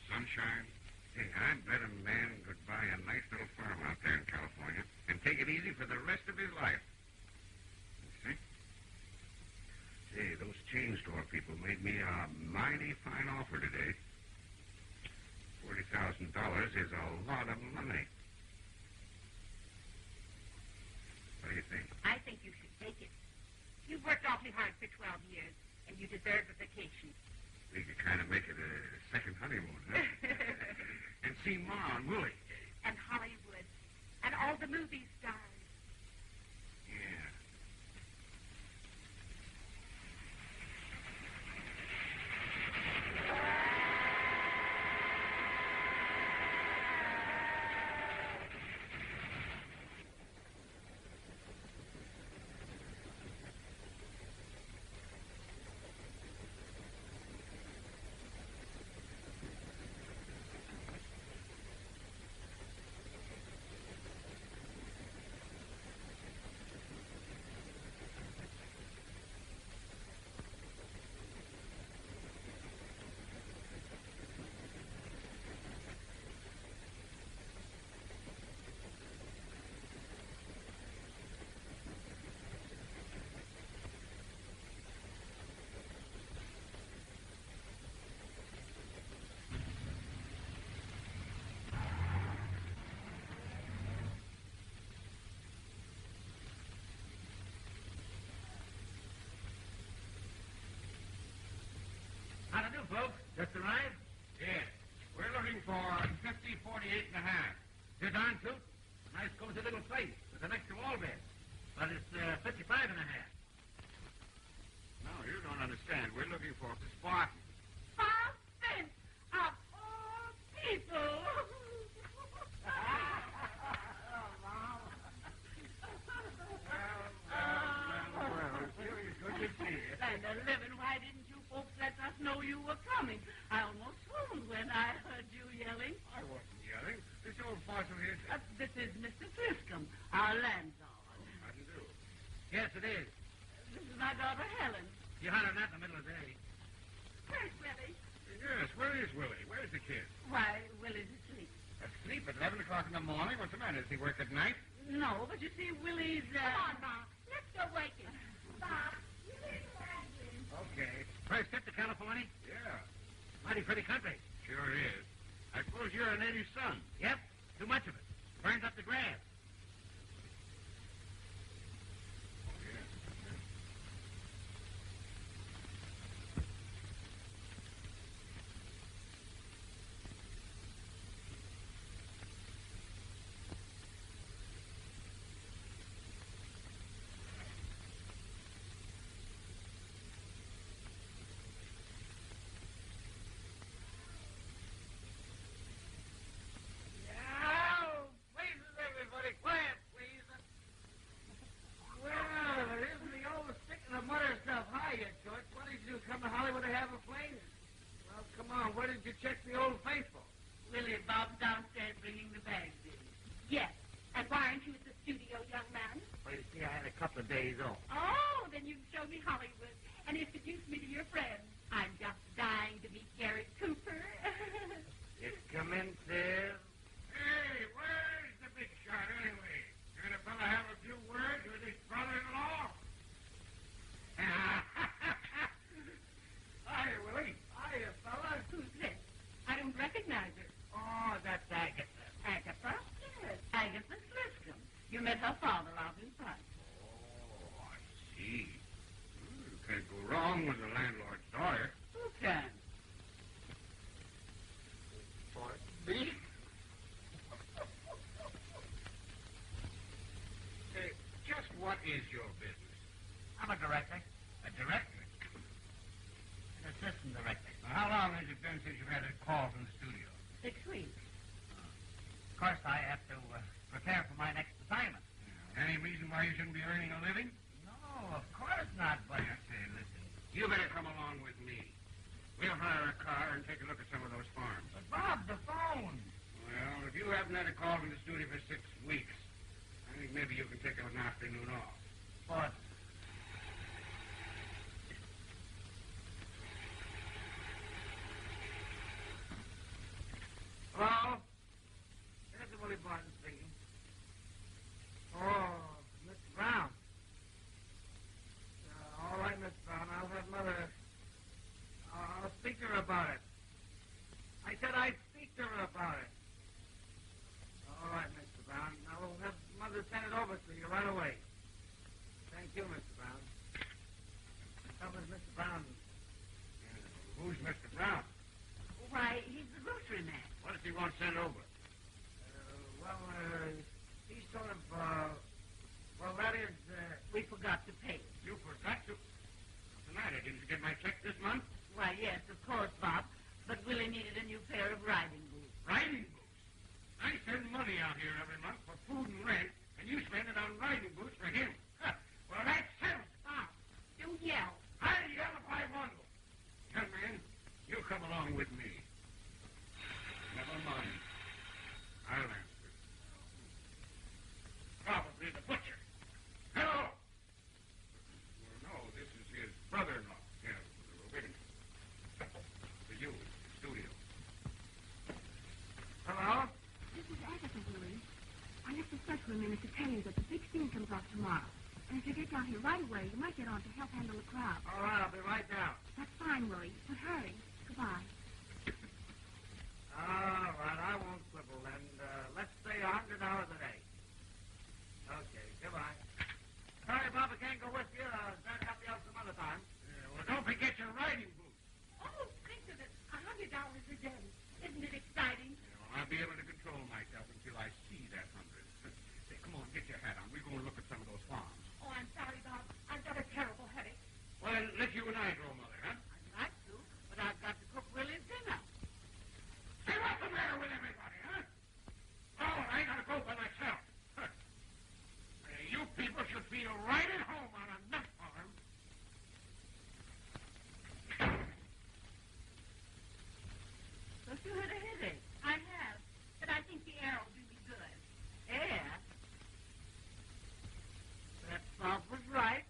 Sunshine. Hey, I'd bet a man could buy a nice little farm out there in California and take it easy for the rest of his life. You see? Say, those chain store people made me a mighty fine offer today. $40,000 is a lot of money. What do you think? I think you should take it. You've worked awfully hard for 12 years, and you deserve a vacation. We could kind of make it a second honeymoon, huh? And see Ma and Willie. And Hollywood. And all the movie stars. Yeah. How to do, folks? Just arrived? Yes. We're looking for 5048 and a half. Sit on, suit. Nice cozy little place with an extra wall bed. But it's 55 and a half. No, you don't understand. We're looking for Spartan. Spartan of all people. Well, it's good to see you. And 11, why didn't you folks let us know you were coming? I almost swooned when I heard you yelling. I wasn't yelling. This old fossil here. This is Mr. Triscom, our landlord. How do you do? Yes, it is. This is my daughter, Helen. You hollered that in the middle of the day. Where's Willie? Yes, where is Willie? Where's the kid? Why, Willie's asleep. Asleep at 11 o'clock in the morning? What's the matter? Does he work at night? No, but you see, Willie's... Come on, Bob. Let's go wake him. Bob, you need to him. Okay. First trip to California? Yeah, Mighty pretty country. sure is. I suppose you're a native son. Yep. Too much of it. Burns up the grass. Yeah. Now, places, everybody. shouldn't be earning a living? No, of course not, but... I say, listen, you better come along with me. We'll hire a car and take a look at some of those farms. But, Bob, the phone. Well, if you haven't had a call from the studio for 6 weeks, I think maybe you can take an afternoon off. But... Hello? This is Willie Barton speaking. Oh, Mr. Brown. All right, Mr. Brown. I'll have Mother... I'll speak to her about it. I said I'd speak to her about it. All right, Mr. Brown. I will have Mother send it over to you right away. Thank you, Mr. Brown. That was Mr. Brown. Who's Mr. Brown? Why, he's the grocery man. What does he want sent over? He's sort of, that is, We forgot to pay. You forgot to... What's the matter? Didn't you get my check this month? Why, yes, of course, Bob. But Willie needed a new pair of riding boots. Riding boots? I send money out here every month for food and rent, and you spend it on riding boots for him. Well, that's settles. Bob, don't yell. I'll yell if I want to. Young man, you come along with me. Never mind. I'll answer. Probably the butcher. Hello! Well, no, this is his brother-in-law. Yeah, waiting. For you, studio. Hello? This is Agatha, Willie. I left a step for a minute to tell you that the big scene comes off tomorrow. And if you get down here right away, you might get on to help handle the crowd. All right, I'll be right down. That's fine, Willie. But hurry. Goodbye. All right, I won't quibble, and let's say $100 a day. Okay, goodbye. Sorry, Bob, I can't go with you. I'll help you out some other time. Well, don't forget your riding boots. Oh, think of it. $100 a day. Isn't it exciting? I'll be able to control myself until I see that 100. Say, come on, get your hat on. We're going to look at some of those farms. Oh, I'm sorry, Bob. I've got a terrible headache. Well, then, let you and I go, Mother, huh? I'd like to, but I've got to cook Willie's dinner. Hey, what's the matter with everybody, huh? Oh, I ain't gonna go by myself. Huh. You people should feel right at home on a nut farm. Don't you had a headache? I have, but I think the air will do me good. Air? That Bob was right.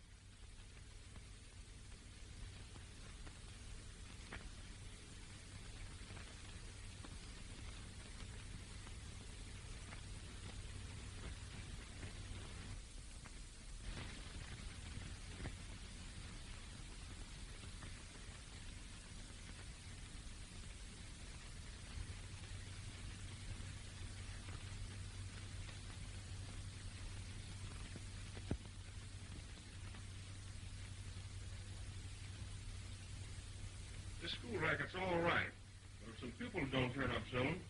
The school racket's all right. But if some pupils don't turn up soon,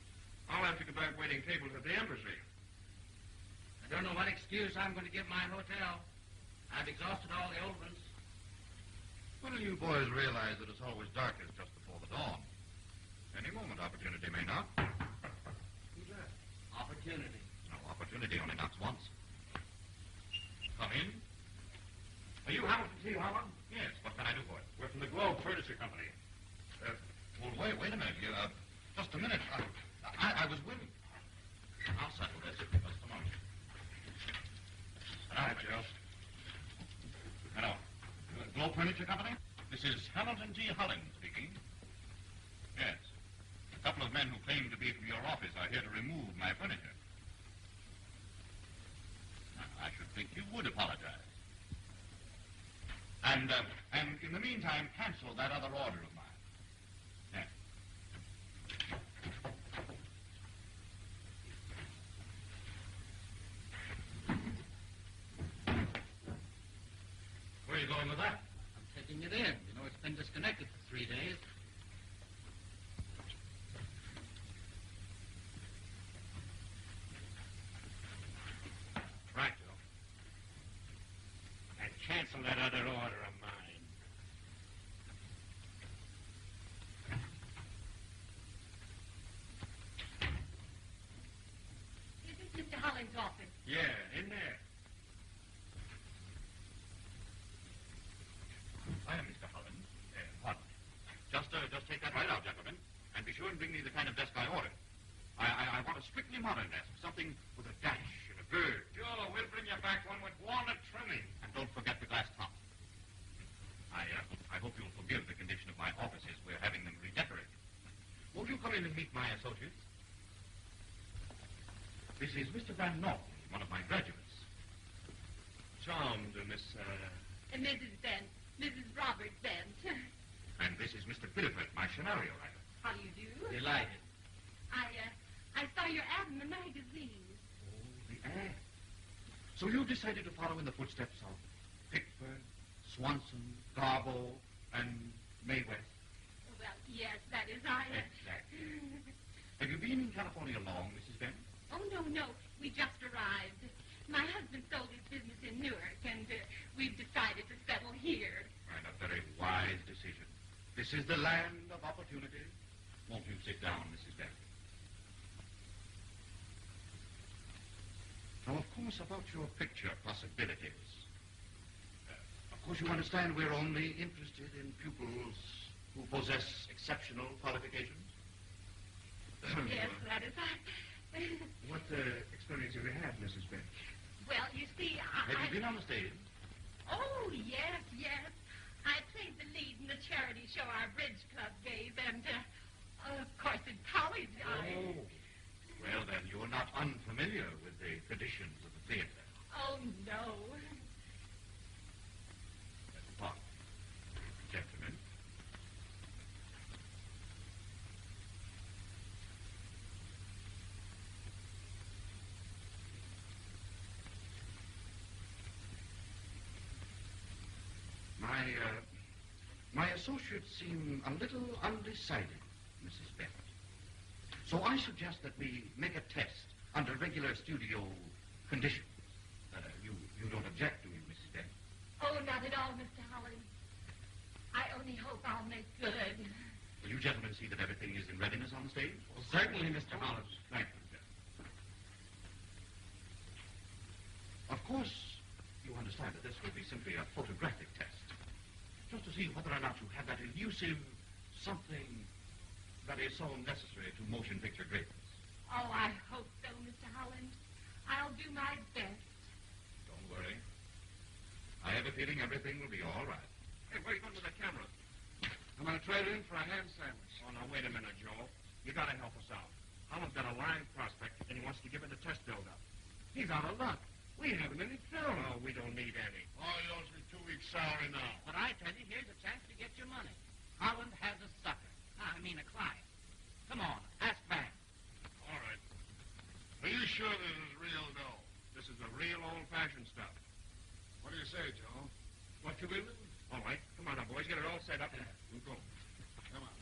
I'll have to go back waiting tables at the embassy. I don't know what excuse I'm going to give my hotel. I've exhausted all the old ones. When will you boys realize that it's always darkest just before the dawn? Any moment opportunity may knock. Who's that? Opportunity. No, opportunity only knocks once. Come in. Are you Hamilton T. Holland? Yes, what can I do for you? We're from the Globe Furniture Company. Well, wait a minute. Just a minute. I was waiting. I'll settle this. Just a moment. Hi, Joe. Hello. Globe Furniture Company? This is Hamilton T. Holland speaking. Yes. A couple of men who claim to be from your office are here to remove my furniture. I should think you would apologize. And in the meantime, cancel that other order of mine. Yes. Where are you going with that? I'm taking it in. You know, it's been disconnected for 3 days. Right, Joe. And cancel that other order of mine. Is this Mr. Holland's office? Yeah, in there. and bring me the kind of desk I ordered. I want a strictly modern desk, something with a dash and a bird. Sure, we'll bring you back one with walnut trimming. And don't forget the glass top. I hope you'll forgive the condition of my offices. We're having them redecorated. Won't you come in and meet my associates? This is Mr. Van Norton, one of my graduates. Charmed, Miss, Mrs. Bent. Mrs. Roberts Bent. And this is Mr. Biddeford, my scenario writer. How do you do? Delighted. I saw your ad in the magazine. Oh, the ad. So you decided to follow in the footsteps of Pickford, Swanson, Garbo, and Mae West? Well, yes, that is I. Exactly. Have you been in California long, Mrs. Bent? Oh, no. We just arrived. My husband sold his business in Newark, and we've decided to settle here. And a very wise decision. This is the land of opportunity. Won't you sit down, Mrs. Bent? Now, of course, about your picture possibilities. Of course, you understand we're only interested in pupils who possess exceptional qualifications. Yes, that is I. What experience have you had, Mrs. Bent? Well, you see, Have you been on the stage? Oh, yes. I played the lead in the charity show our bridge club gave, and, of course, in college, Oh. Well, then, you're not unfamiliar with the traditions of the theater. Oh, no. But, gentlemen. My associates seem a little undecided, Mrs. Bent. So I suggest that we make a test under regular studio conditions. You don't object to it, Mrs. Bent? Oh, not at all, Mr. Holland. I only hope I'll make good. Will you gentlemen see that everything is in readiness on the stage? Well, certainly, Mr. Holland. Thank you, sir. Of course, you understand that this will be simply a photographic test. Just to see whether or not you have that elusive something that is so necessary to motion picture greatness. Oh, I hope so, Mr. Holland. I'll do my best. Don't worry. I have a feeling everything will be all right. Hey, where are you going with the camera? I'm going to trade it in for a ham sandwich. Oh, now, wait a minute, Joe. You got to help us out. Holland's got a live prospect, and he wants to give it a test build-up. He's out of luck. We haven't any film. Oh, we don't need any. Oh, he owes me 2 weeks' salary now. But I tell you, here's a chance to get your money. Holland has a sucker. I mean a client. Come on, ask back. All right. Are you sure this is real dough? This is the real old-fashioned stuff. What do you say, Joe? What you will do? All right. Come on now, boys. Get it all set up. We'll go. Come on.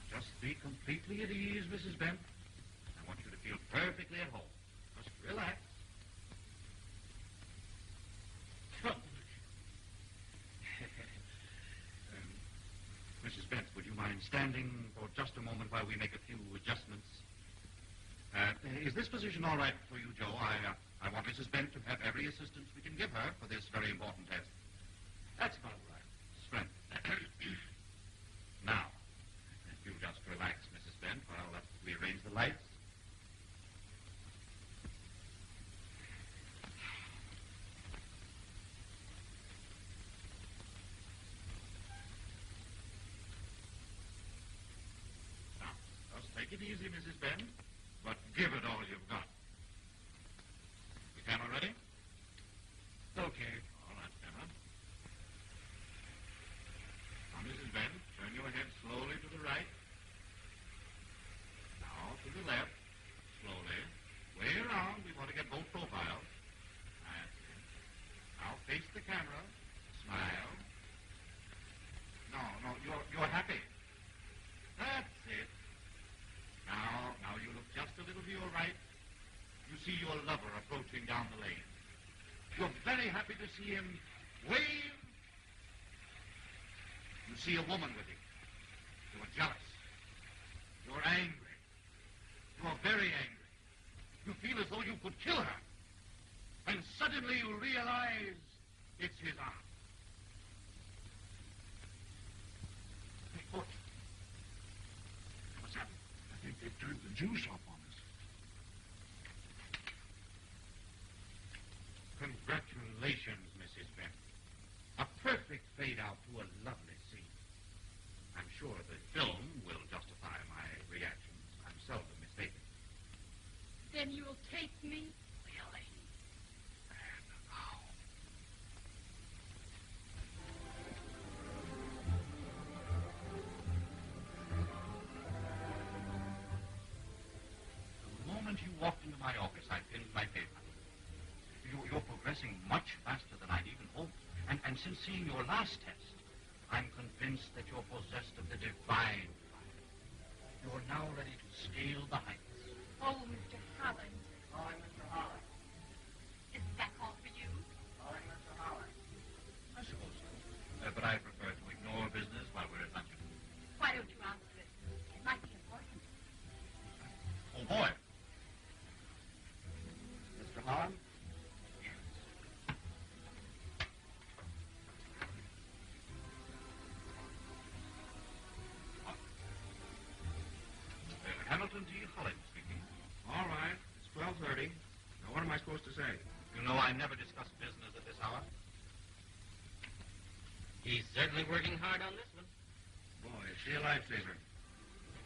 Just be completely at ease, Mrs. Bent. I want you to feel perfectly at home. Just relax. Mrs. Bent, would you mind standing for just a moment while we make a few adjustments? Is this position all right for you, Joe? I want Mrs. Bent to have every assistance we can give her for this very important test. That's about right. Splendid. Now, if you just relax, Mrs. Bent, while we arrange the lights. Now, just take it easy, Mrs. Bent, but give it all you've got. The camera ready? Okay. All right, camera. Now, Mrs. Bent, turn your head slowly to the right. Now to the left. Slowly. Way around. We want to get both profiles. That's it. Now face the camera. Smile. No, you're happy. That's it. Now you look just a little to your right. You see your lover approaching down the lane. You're very happy to see him wave. You see a woman with him. You're jealous. You're angry. You're very angry. You feel as though you could kill her. And suddenly you realize it's his arm. juice up on us. Congratulations, Mrs. Bent. A perfect fade-out to a lovely scene. I'm sure the film will justify my reactions. I'm seldom mistaken. Then you'll take me? Really? And how? The moment you walked into my office, I pinned my faith on you. You're progressing much faster than I'd even hoped. And since seeing your last test, I'm convinced that you're possessed of the divine fire. You're now ready to scale the heights. Oh, Mr. Holland. Calling Mr. Holland. Isn't that call for you? Calling Mr. Holland. I suppose so. But I prefer to ignore business while we're at luncheon. Why don't you answer it? It might be important. Oh, boy. Mr. Holland? Hamilton D. Helen speaking. All right. It's 12:30. Now, what am I supposed to say? You know I never discuss business at this hour. He's certainly working hard on this one. Boy, is she a lifesaver.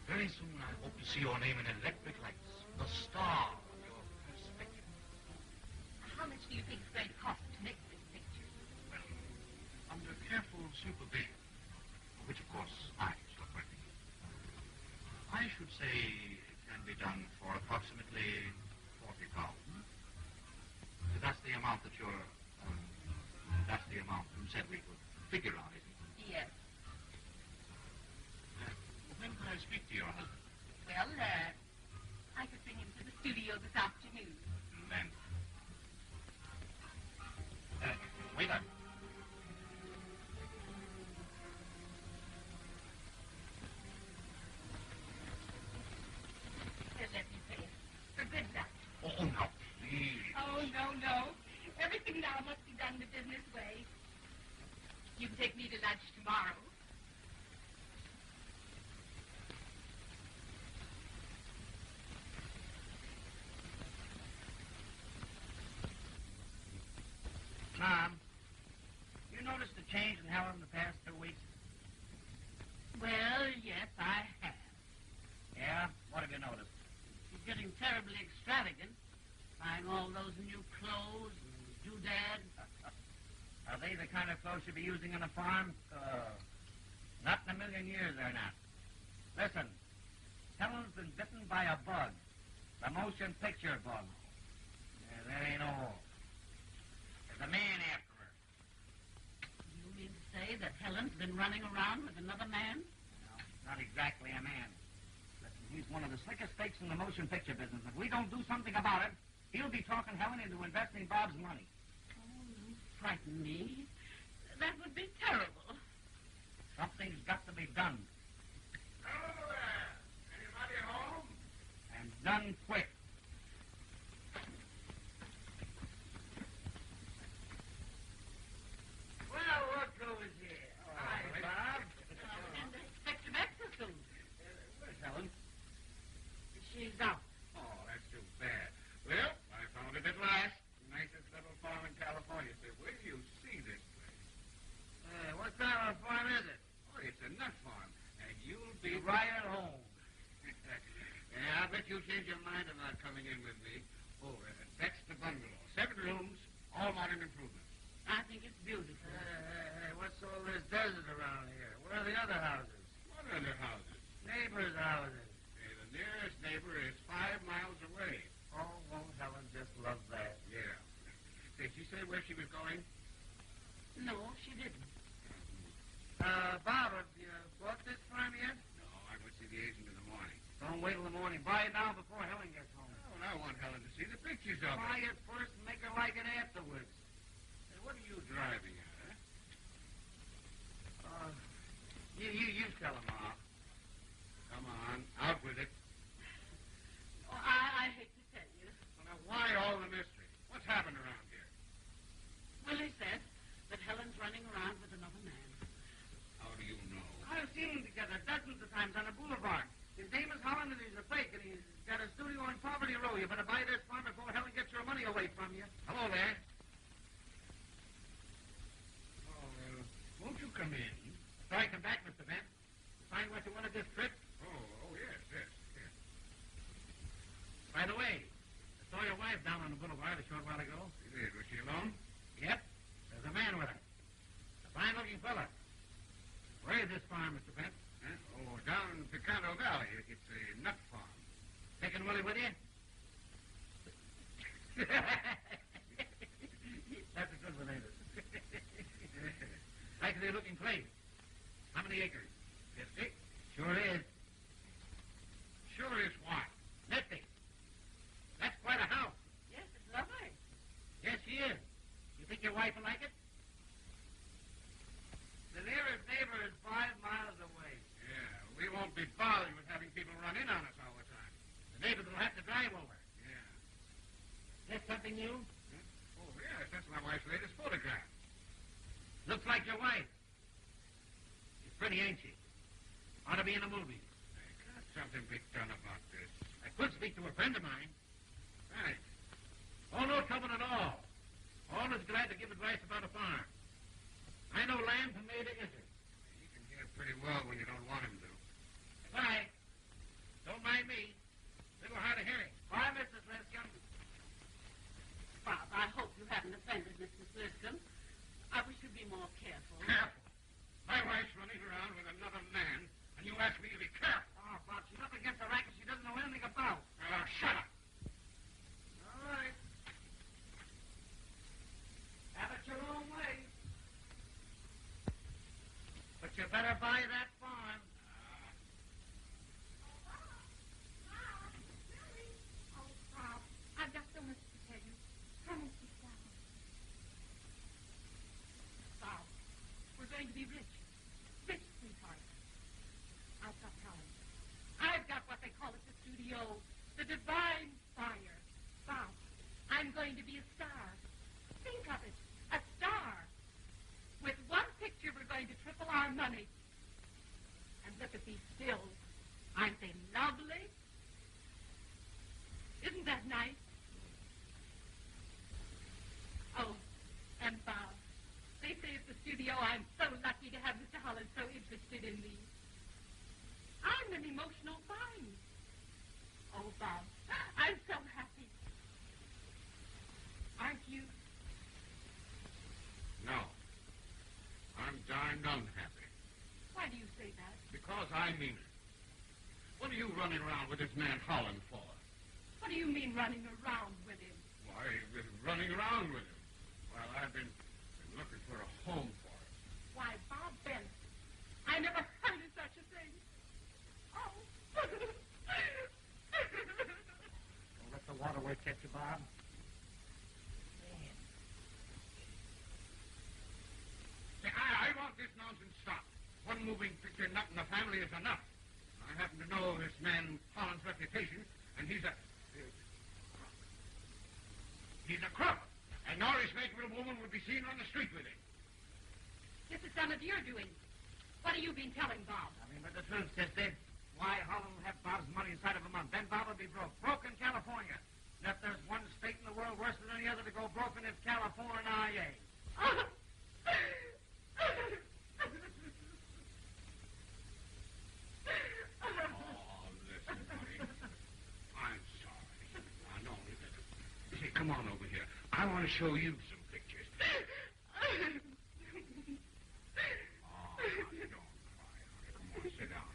Very soon I hope to see your name in electric lights. The star of your perspective. How much do you think it's going to cost to make this picture? Well, under careful supervision, for which, of course, I shall working. I should say it can be done for approximately £40,000. That's the amount that that's the amount you said we could figure on, isn't it? Yes. When could I speak to your husband? Well, I could bring him to the studio this afternoon. Then. Waiter. Let me say it. For good luck. Oh, no, please. Oh, no. Everything now must be done the business way. You can take me to lunch tomorrow. Tom, you noticed a change in Helen the past 2 weeks? Well, yes, I have. Yeah? What have you noticed? She's getting terribly extravagant, buying all those new clothes and doodads. Are they the kind of clothes you'll be using on a farm? Not in a million years, they're not. Listen, Helen's been bitten by a bug. The motion picture bug. Yeah, that ain't all. There's a man after her. You mean to say that Helen's been running around with another man? No, not exactly a man. Listen, he's one of the slickest fakes in the motion picture business. If we don't do something about it, he'll be talking Helen into investing Bob's money. Oh, you frighten me. That would be terrible. Something's got to be done. Hello there. Anybody home? And done quick. Well, what goes here? Hi, Bob. And expect him back so soon. Where's Helen? She's out. Oh, that's too bad. Well, I found it at last. Nicest little farm in California. Say, where do you see this place? What kind of a farm is it? Oh, it's a nut farm. And you'll be Right at home. Yeah, I bet you'll change your mind about coming in with me. Oh, that's the bungalow. 7 rooms, all modern improvements. I think it's beautiful. Hey, what's all this desert around here? Where are the other houses? What other houses? Neighbors' houses. Hey, the nearest neighbor is 5 miles away. Oh, won't Helen just love that? Yeah. Did she say where she was going? No, she didn't. Bob, have you bought this farm yet? No, I'm going to see the agent in the morning. Don't wait till the morning. Buy it now before Helen gets home. Oh, and I want Helen to see the pictures of Buy it. it first and make her like it afterwards. Hey, what are you driving at, huh? You tell him, Ma. Come on, out with it. Oh, I hate to tell you. Well, now, why all the mystery? What's happened around here? Willie said that Helen's running around with another man. How do you go. You better buy this farm before Helen gets your money away from you. Hello there. Oh, won't you come in? Sorry, come back, Mr. Bent. Find what you wanted this trip. Oh, yes. By the way, I saw your wife down on the boulevard a short while ago. You did. Was she alone? Yep. There's a man with her. A fine-looking fella. Where is this farm, Mr. Bent? Huh? Oh, down in Picado Valley. It's a nut farm. Taking Willie with you? That's a good one, ain't it? Likely looking place. How many acres? 50? Sure is. Sure is what? 50. That's quite a house. Yes, it's lovely. Yes, she is. You think your wife will like it? The nearest neighbor is 5 miles away. Yeah, we won't be bothered with having people run in on us all the time. The neighbors will have to drive over. Yeah. Is this something new? Huh? Oh, yes, that's my wife's latest photograph. Looks like your wife. She's pretty, ain't she? Ought to be in the movies. Can't something be done about this? I could speak to a friend of mine. Right. Oh, no trouble at all. Always glad to give advice about a farm. I know land from there to enter. You can hear pretty well when you don't want him to. Bye. Don't mind me. Little hard of hearing. Bye, Mrs. Liscombe. Bob, I hope you haven't offended Mrs. Liscombe. I wish you'd be more careful. Careful. My wife's running around with another man, and you ask me to be careful. Oh, Bob, she's up against a racket she doesn't know anything about. Shut up. All right. Have it your own way. But you better buy that farm. Oh, Bob, I've got so much to tell you. Come and sit down. Bob, we're going to be rich. Rich, sweetheart. I've got talent. I've got what they call at the studio the divine fire. Bob, I'm going to be a star. Think of it, a star. With one picture, we're going to triple our money. And look at these stills. Aren't they lovely? Isn't that nice? Oh, and Bob, they say at the studio I'm so lucky to have Mr. Holland so interested in me. I'm an emotional find. Oh, Bob, I'm so happy. Aren't you? No. I'm darned unhappy. Why do you say that? Because I mean it. What are you running around with this man Holland for? What do you mean running around with him? Why, running around with him. Well, I've been looking for a home for him. Why, Bob Bent, I never heard of such a thing. Oh. Don't let the waterway catch you, Bob. See, I want this nonsense stopped. One moving picture nut in the family is enough. I happen to know this man Holland's reputation, and he's a crook. And Norris Makeable woman would be seen on the street with him. This is some of your doing. What have you been telling Bob? I mean, but the truth, sister. Why, Holland will have Bob's money inside of a month. Then Bob will be broke. Broke in California. And if there's one state in the world worse than any other to go broken, it's California. Oh, listen, honey. I'm sorry. I know. Hey, come on over here. I want to show you some pictures. Oh, honey, don't cry, honey. Come on, sit down.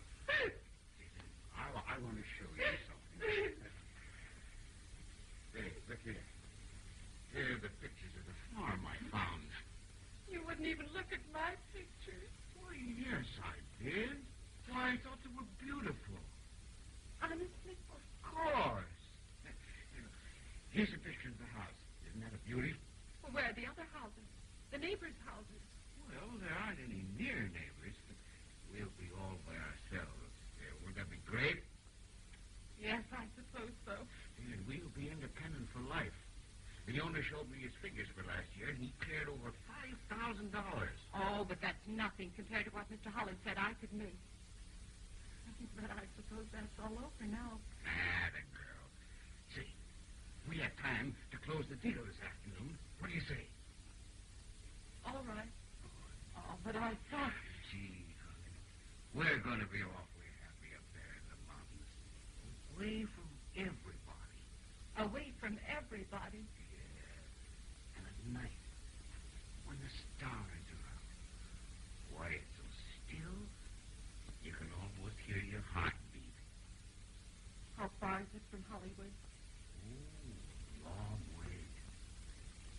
I want to show you something. Hey, look here. Here are the pictures of the farm I found. You wouldn't even look at my pictures. Why, yes, I did. Why, I thought they were beautiful. Honestly? Of course. Here's a picture of the house. Isn't that a beauty? Well, where are the other houses? The neighbors' houses? Well, there aren't any near neighbors. We'll be all by ourselves. Wouldn't that be great? Yes, I suppose so. And we'll be independent for life. The owner showed me his figures for last year, and he cleared over $5,000. Oh, but that's nothing compared to what Mr. Holland said I could make. But I suppose that's all over now. Ah, the girl. See, We're going to be awfully happy up there in the mountains. Away from everybody. Away from everybody? Yeah. And at night, when the stars are out, why, it's so still, you can almost hear your heart beating. How far is it from Hollywood? Oh, long way.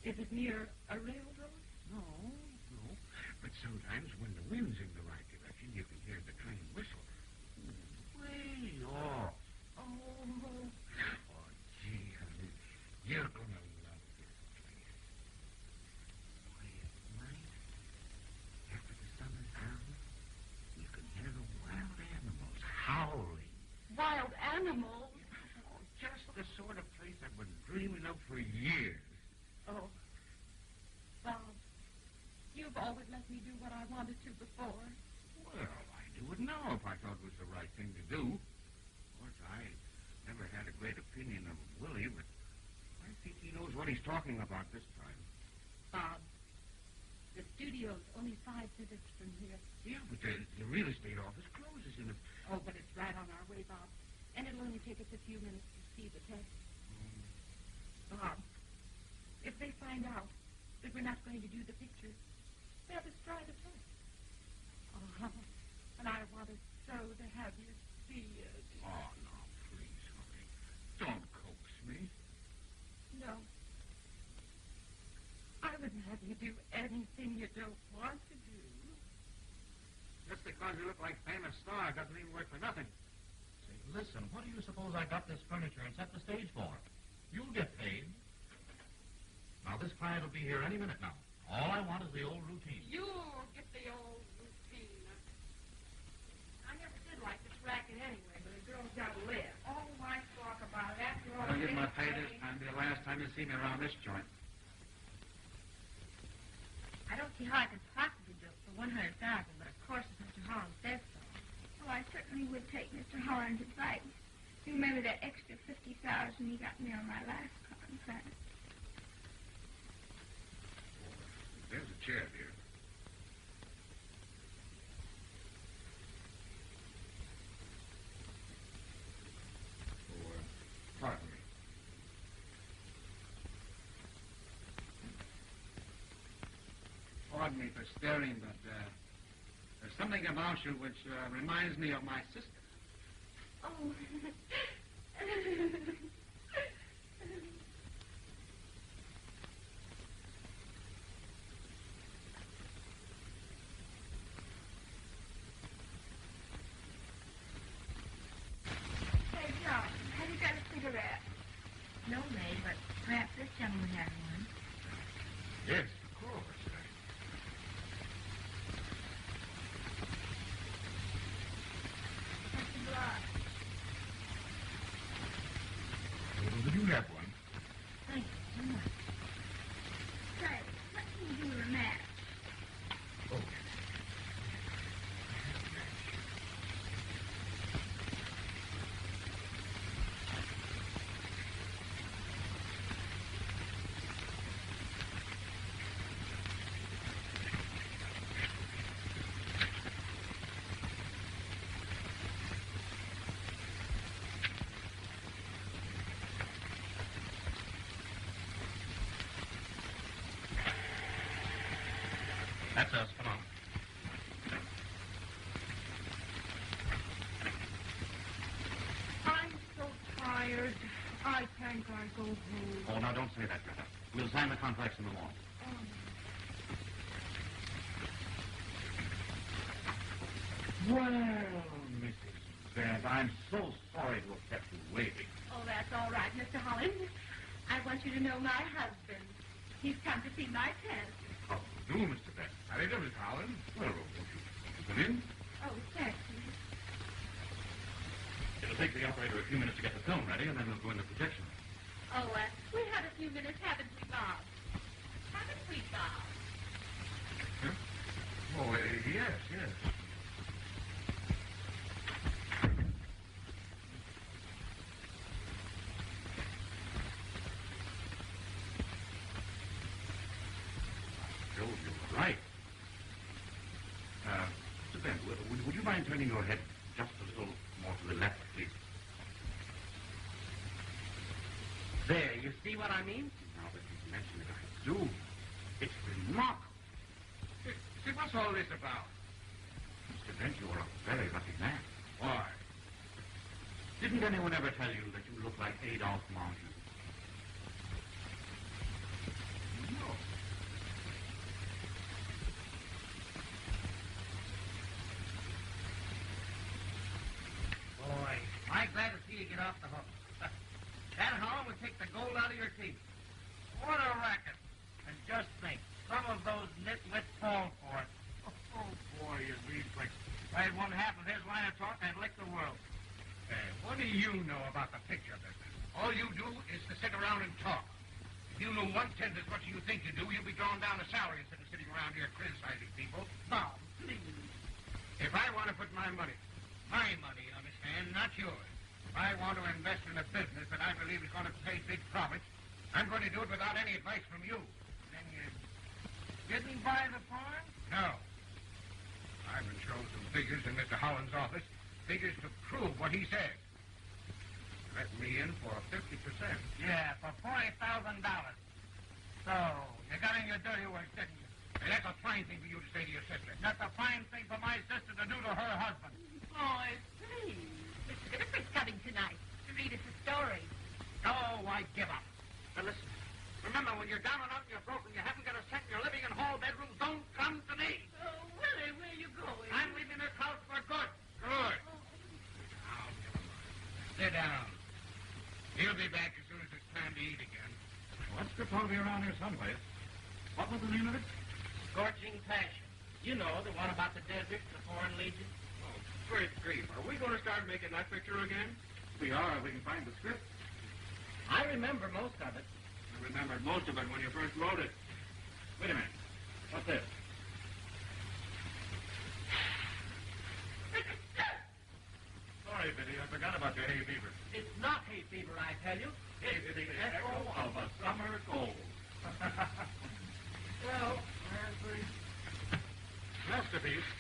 Is it near a railroad? No. But sometimes when the wind's in the right direction, you can hear the train whistle. Way off. Oh, gee, honey, you're going to love this place. Why, at night, after the sun is down, you can hear the wild animals howling. Wild animals? Oh, just the sort of place I've been dreaming of for years. Oh, Bob, you've always let me do what I wanted to before. Well, I'd do it now if I thought it was the right thing to do. Of course, I never had a great opinion of Willie, but I think he knows what he's talking about this time. Bob, the studio's only 5 minutes from here. Yeah, but the real estate office closes in a... Oh, but it's right on our way, Bob. And it'll only take us a few minutes to see the test. Bob, if they find out that we're not going to do the picture, they'll destroy the test. Oh, and I wanted so to have you see it. Oh, no, please, honey. Don't coax me. No. I wouldn't have you do anything you don't want to do. Just because you look like famous star doesn't even work for nothing. Say, listen, what do you suppose I got this furniture and set the stage for? You'll get paid. Now, this client will be here any minute now. All I want is the old routine. You'll get the old routine. I never did like this racket anyway, but a girl's got to live. All my talk about it after all... I'll get my pay this time. It'll be the last time you see me around this joint. I don't see how I could possibly do it for $100,000, but of course if Mr. Holland says so. Well, I certainly would take Mr. Holland's advice. You remember that extra $50,000 he got me on my last contract? There's a chair, dear. Oh, pardon me. Pardon me for staring, but there's something about you which reminds me of my sister. Oh. Hey, John, have you got a cigarette? No, May, but perhaps this gentleman has one. Yes, of course. That's a block. Would you have one? Thank you so much. Say, let me do a match. Oh. That's us. Come on. I'm so tired. I think I'll go home. Oh, now, don't say that, Greta. We'll sign the contracts in the morning. Well, Mrs. Beth, I'm so sorry to have kept you waiting. Oh, that's all right, Mr. Holland. I want you to know my husband. He's come to see my test. How do you do, Mr. Beth? How do you do, Miss Helen? Well, won't you come in? Oh, thank you. It'll take the operator a few minutes to get the film ready, and then we'll go into projection. Oh, we had a few minutes, haven't we, Bob? Haven't we, Bob? Huh? Oh, yes, yes. Joe, you were right. Mr. Ben, would you mind mind turning your head just a little more to the left, please? There, you see what I mean? Now that you've mentioned it, I do. It's remarkable. See, what's all this about? Mr. Dent, you're a very lucky man. Why? Didn't anyone ever tell you that you look like Adolphe Menjou? No. Boy, am I glad to see you get off the hook. That harm would take the gold out of your teeth. What a racket. And just think, some of those nitwits fall for it. Oh, boy, you reflex. If I had one half of his line of talk, I'd lick the world. Hey, what do you know about the picture business? All you do is to sit around and talk. If you knew 1/10 as much as you think you do, you'd be drawing down a salary instead of sitting around here criticizing people. Bob, please. If I want to put my money, you understand, not yours. If I want to invest in a business that I believe is going to pay big profits, I'm going to do it without any advice from you. Then you didn't buy the farm? No. I've been shown some figures in Mr. Holland's office, figures to prove what he says. Let me in for 50%. Yeah, for $40,000. So, you got in your dirty work, didn't you? Hey, that's a fine thing for you to say to your sister. That's a fine thing for my sister to do to her husband. Boys, please. Mr. Gillifford's coming tonight to read us a story. Oh, I give up. Now listen, remember, when you're down and out and you're broke and you haven't got a cent and you're living in hall bedrooms, don't come to me. Oh, Willie, where are you going? I'm leaving this house for good. Good. Now, never mind. Sit down. He'll be back as soon as it's time to eat again. What's the to be around here someplace? What was the name of it? Scorching Passion. You know, the one about the desert, the Foreign Legion. Oh, great grief. Are we going to start making that picture again? We are, if we can find the script. I remember most of it. I remembered most of it when you first wrote it. Wait a minute. What's this? Sorry, Biddy, I forgot about your hay fever. It's not hay fever, I tell you. It's the echo of a summer cold. Well, Masterpiece.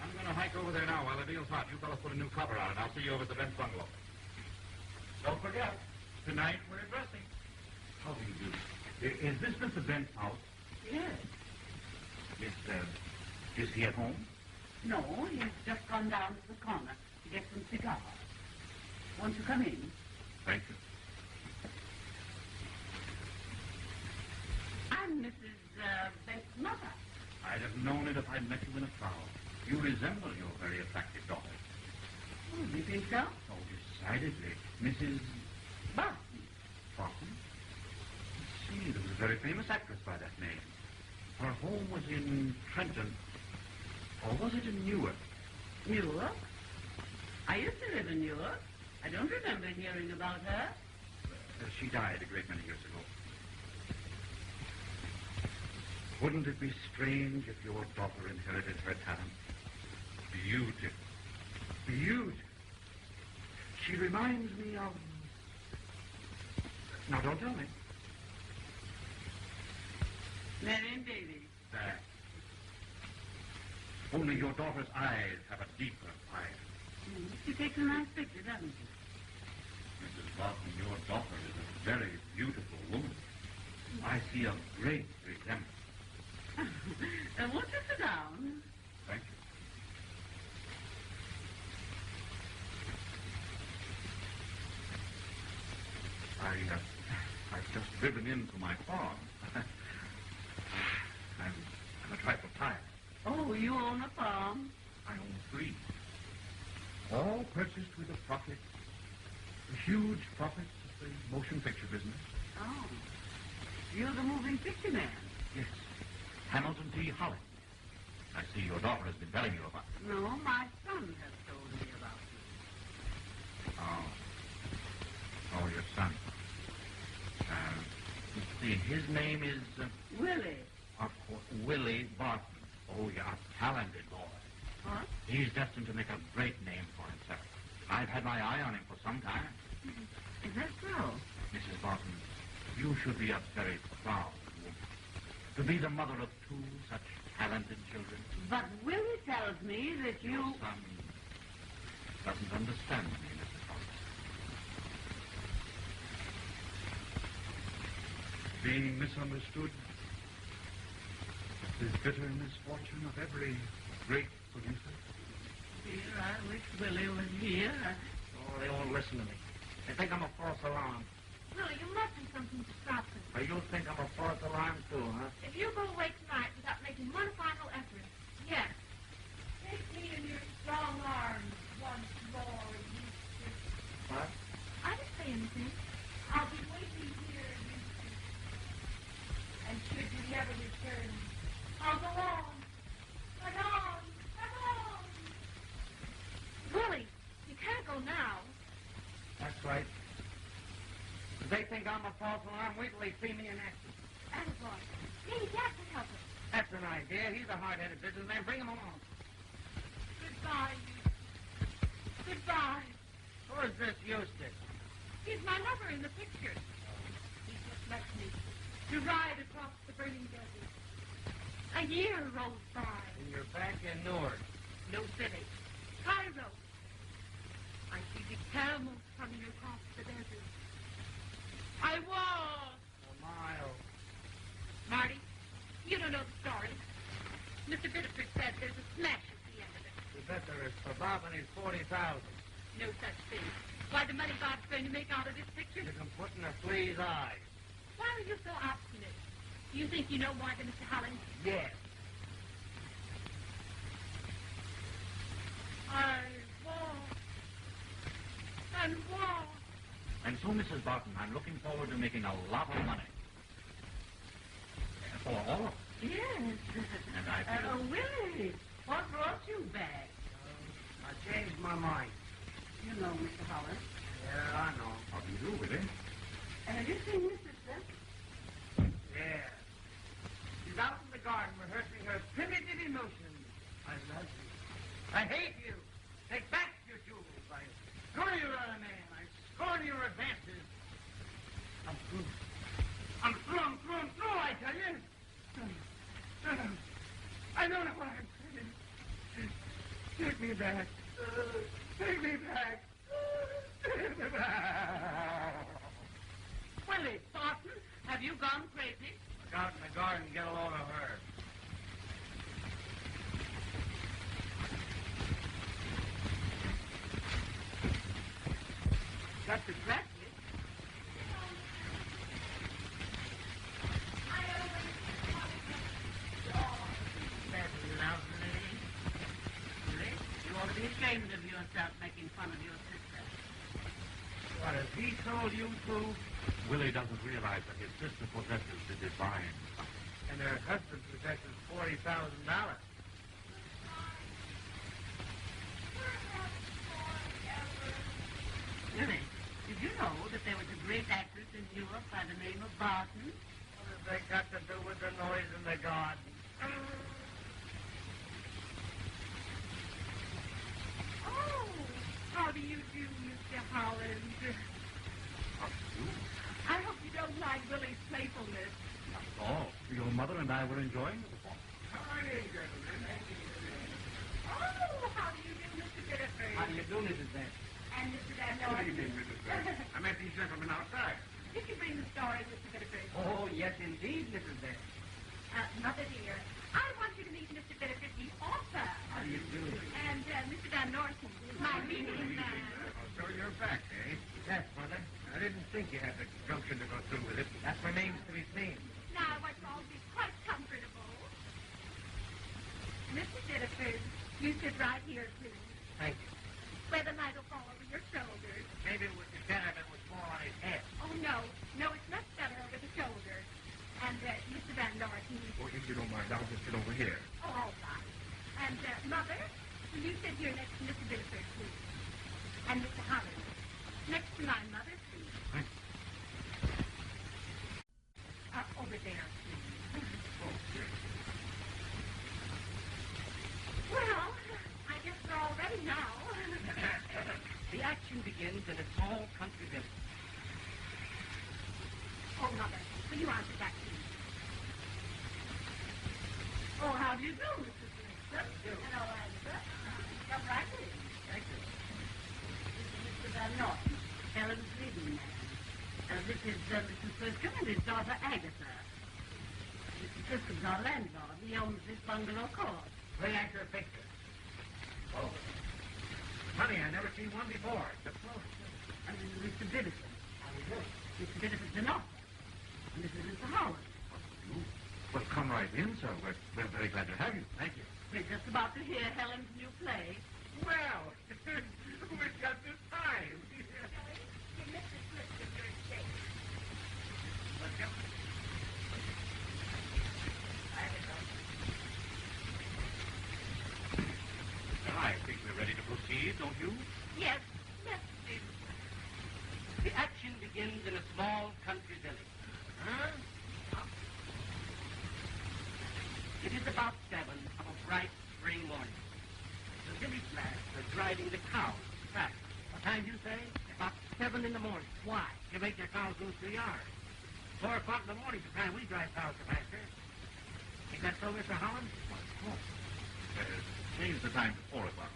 I'm going to hike over there now while the deal's hot. You fellas put a new cover on it. I'll see you over at the Bent bungalow. Don't forget, tonight we're dressing. How do you do? Is this Mr. Bent's house? Yes. Is he at home? No, he's just gone down to the corner to get some cigars. Won't you come in? Thank you. I'm Mrs. Bent's mother. I'd have known it if I'd met you in a crowd. You resemble your very attractive daughter. Oh, do you think so? Oh, decidedly. Mrs. Barton. Barton? See, there was a very famous actress by that name. Her home was in Trenton. Or was it in Newark? Newark? I used to live in Newark. I don't remember hearing about her. She died a great many years ago. Wouldn't it be strange if your daughter inherited her talent? Beautiful. Beautiful. She reminds me of... Now, don't tell me. Marion Davies. That. Only your daughter's eyes have a deeper fire. She takes a nice picture, doesn't she? Mrs. Barton, your daughter is a very beautiful woman. I see a great resemblance. Won't you sit down? Thank you. I've just driven into my farm. I'm a trifle tired. Oh, you own a farm? I own 3. All purchased with a profit. The huge profits of the motion picture business. Oh. You're the moving picture man. Yes. Hamilton T. Holland. I see your daughter has been telling you about it. No, my son has told me about you. Oh, your son. Let's see, his name is... Willie. Of course, Willie Barton. Oh, yeah, a talented boy. What? He's destined to make a great name for himself. I've had my eye on him for some time. Is that so? Mrs. Barton, you should be a very proud woman. To be the mother of 2 such talented children. But Willie tells me that Your son doesn't understand me, Mrs. Roberts. Being misunderstood is bitter misfortune of every great producer. Dear, I wish Willie was here. Oh, they won't listen to me. They think I'm a false alarm. Willie, you must do something to stop them. Or you think I'm a false alarm, too, huh? If you go away tonight without making one final effort, yes. Take me in your strong arms once more, Eustace. What? I didn't say anything. I'll be waiting here, Eustace. And should you never return, I'll go on. And on. And on. Willie, you can't go now. That's right. If they think I'm a false alarm, wait till they see me in action. Attaboy. Maybe Dad can help us. That's an idea. He's a hard-headed businessman. Bring him along. Goodbye, Eustace. Goodbye. Who is this Eustace? He's my lover in the picture. He just left me to ride across the burning desert. A year rolls by. And you're back in Newark. No village. Cairo. I see the camels coming across the desert. I walk. A mile. Marty, you don't know the story. Mr. Biddeford said there's a smash at the end of it. You bet there is. For Bob and his 40,000. No such thing. Why, the money Bob's going to make out of this picture? You can put in a flea's eyes. Why are you so obstinate? Do you think you know more than Mr. Helen? Yes. I walk and walk. And so, Mrs. Barton, I'm looking forward to making a lot of money. For all of us. Yes. And I feel... Willie, what brought you back? I changed my mind. You know Mr. Holland. Yeah, I know. How do you do, Willie? Have you seen Mrs. Smith? Yeah. She's out in the garden rehearsing her primitive emotions. I love you. I hate you. Take back your jewels. I scorn your other man. I scorn your advances. I'm through. I'm through, I tell you. I don't know what I'm saying. Take me back. Take me back. Take me back. Willie, Thornton, have you gone crazy? Look out in the garden and get a load of her. Got the dress, Miss. That's lovely. Willie, you ought to be ashamed of yourself making fun of your sister. What, has he told you to? Willie doesn't realize that his sister possesses the divine. And her husband possesses $40,000. Willie, did you know that there was a great actress in Europe by the name of Barton? What have they got to do with the noise in the garden? Oh, how do you do, Mr. Holland? I hope you don't mind Willie's playfulness. Oh, your mother and I were enjoying the performance. Oh, how do you do, Mr. Biddeford? How do you do, Mrs. Dent? And Mr. Van Good Norton. evening, Mrs. Dent. I met these gentlemen outside. Did you bring the story, Mr. Biddeford? Oh, yes, indeed, Mrs. Dent. Mother dear, I want you to meet Mr. Biddeford, the author. How do you do? And Mr. Van Norton, my leading man. Oh, so you're back, eh? Yes, Mother. I didn't think you had the gumption to go through with it. That remains to be seen. Now I want you all to be quite comfortable. Mr. Biddeford, you sit right here, please, Thank you. where the light will fall over your shoulders. Maybe it would be better if it was more on his head. Oh, no. No, it's much better over the shoulders. And Mr. Van Norton. Oh, if you don't mind, I'll just sit over here. Oh, all right. And, Mother, will you sit here next to Mr. Biddeford, please? And Mr. Holland, next to my mother, please. Thanks. Over there, please. Oh, yes. Well, I guess we're all ready now. The action begins in a small country village. Oh, Mother, will you answer that, please? Oh, how do you do, Mr. Smith? Hello, Agatha. Come right in. Thank you. This is Mr. Van Norton, Helen's leading man. This is Mrs. Friscom and his daughter Agatha. Mr. Friscom's our landlord. He owns this bungalow court. Play actor picture. Oh. Funny, I never seen one before. The close. Mr. Biddison. How do you do? Mr. Biddison's an author. And this is Mr. Howard. Well, come right in, sir. We're very glad to have you. Thank you. We're just about to hear Helen's new play. Well, we've got this time. Give Mr. Friscom your shake. Let's go. I think we're ready to proceed, don't you? Yes, yes, please. The action begins in a small country village. Huh? It is about 7 of a bright spring morning. The village lads are driving the cows to pasture. What time do you say? About 7 in the morning. Why? You make your cows go to the yard. 4 o'clock in the morning is the time we drive cows to pasture. Ain't that so, Mr. Holland? Change the time to 4 o'clock.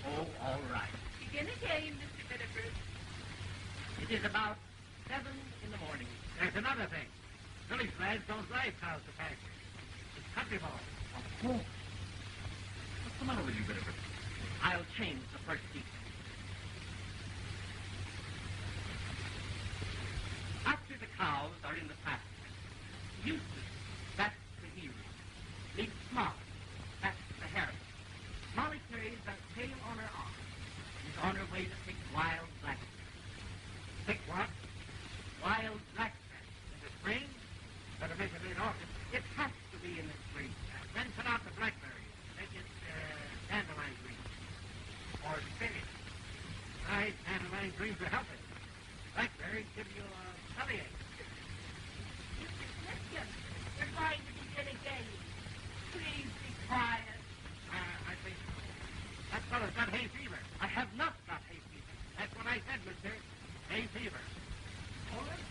Oh, all right. Begin again, Mr. Biddeford. It is about 7 in the morning. There's another thing. Village lads don't drive cows to pasture. It's country boys. Of course. What's the matter with you, Biddeford? I'll change the first seat. After the cows are in the pasture, Eustace, that's the hero. Big Smart, that's the heroine. Molly carries that tail on her arm. She's on her way to pick wild blackberries. Pick what? Wild blackberries. In the spring? Better make it in August. It has to be in the spring. Then put out the blackberries. Make it dandelion green. Or spinach. Right, dandelion greens will help it. Blackberries give you a bellyache. Mr. Friscom, you're going to begin again. Please be quiet. I think that fellow's got hay fever. I have not got hay fever. That's what I said, mister. Hay fever. Hold it.